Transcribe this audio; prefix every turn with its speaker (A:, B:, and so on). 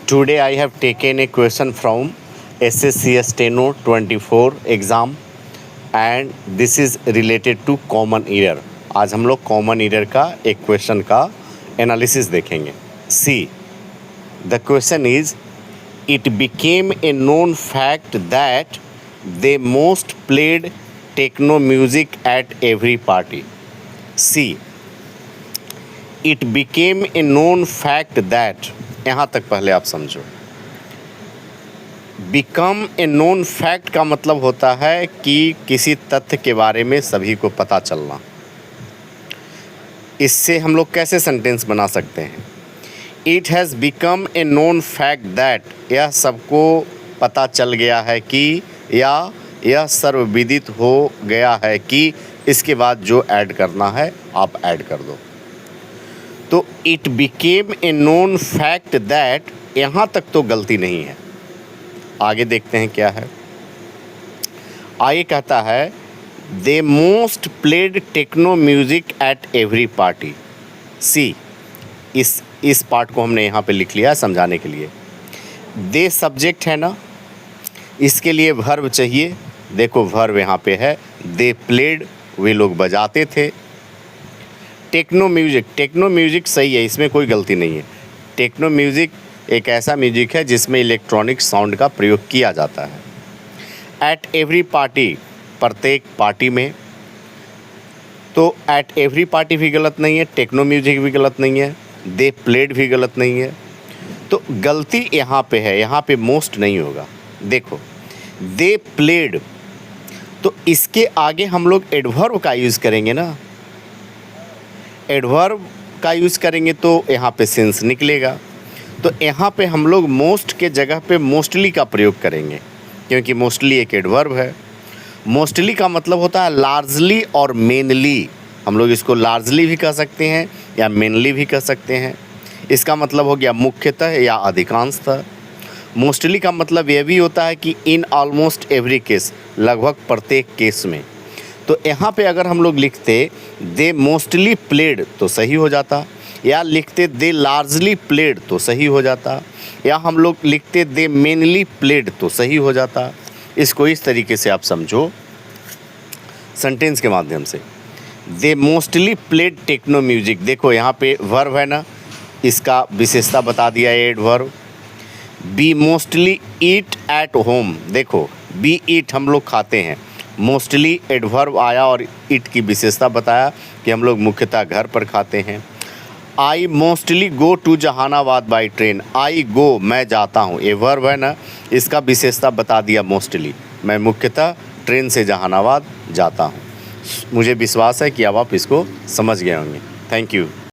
A: Today I have taken a question from SSC Steno 24 exam and this is related to common error. आज हम लोग common error का एक question का analysis देखेंगे. See, the question is, it became a known fact that they most played techno music at every party. See, it became a known fact that, यहाँ तक पहले आप समझो. बिकम ए नोन फैक्ट का मतलब होता है कि किसी तथ्य के बारे में सभी को पता चलना. इससे हम लोग कैसे सेंटेंस बना सकते हैं? It has become a known fact that, यह सबको पता चल गया है कि, या यह सर्वविदित हो गया है कि. इसके बाद जो ऐड करना है आप ऐड कर दो. तो it became a known fact that, यहाँ तक तो गलती नहीं है. आगे देखते हैं क्या है. आगे कहता है they most played techno music at every party. See, इस पार्ट को हमने यहाँ पे लिख लिया है समझाने के लिए. दे सब्जेक्ट है ना, इसके लिए वर्ब चाहिए. देखो वर्ब यहाँ पे है, दे प्लेड, वे लोग बजाते थे. टेक्नो म्यूजिक सही है, इसमें कोई गलती नहीं है. टेक्नो म्यूजिक एक ऐसा म्यूजिक है जिसमें इलेक्ट्रॉनिक साउंड का प्रयोग किया जाता है. एट एवरी पार्टी, प्रत्येक पार्टी में. तो एट एवरी पार्टी भी गलत नहीं है, टेक्नो म्यूजिक भी गलत नहीं है, दे प्लेड भी गलत नहीं है. तो गलती यहाँ पे है, यहाँ पे मोस्ट नहीं होगा. देखो दे प्लेड, तो इसके आगे हम लोग एडवर्ब का यूज़ करेंगे ना. एडवर्ब का यूज़ करेंगे तो यहाँ पे सेंस निकलेगा. तो यहाँ पे हम लोग मोस्ट के जगह पे मोस्टली का प्रयोग करेंगे, क्योंकि मोस्टली एक एडवर्ब है. मोस्टली का मतलब होता है लार्जली और मेनली. हम लोग इसको लार्जली भी कह सकते हैं या मेनली भी कह सकते हैं. इसका मतलब हो गया मुख्यतः या अधिकांशतः. मोस्टली का मतलब यह भी होता है कि इन ऑलमोस्ट एवरी केस, लगभग प्रत्येक केस में. तो यहाँ पे अगर हम लोग लिखते दे मोस्टली प्लेड तो सही हो जाता, या लिखते दे लार्जली प्लेड तो सही हो जाता, या हम लोग लिखते दे मेनली प्लेड तो सही हो जाता. इसको इस तरीके से आप समझो सेंटेंस के माध्यम से. They mostly played techno music. देखो यहाँ पे वर्ब है ना, इसका विशेषता बता दिया है adverb. Be mostly eat at home. देखो बी ईट हम लोग खाते हैं, मोस्टली एडवर्ब आया और ईट की विशेषता बताया कि हम लोग मुख्यतः घर पर खाते हैं. I mostly go to Jehanabad by train. I go, मैं जाता हूँ, ये वर्ब है ना, इसका विशेषता बता दिया मोस्टली. मैं मुख्यतः ट्रेन से जहानाबाद जाता हूँ. मुझे विश्वास है कि अब आप इसको समझ गए होंगे. Thank you.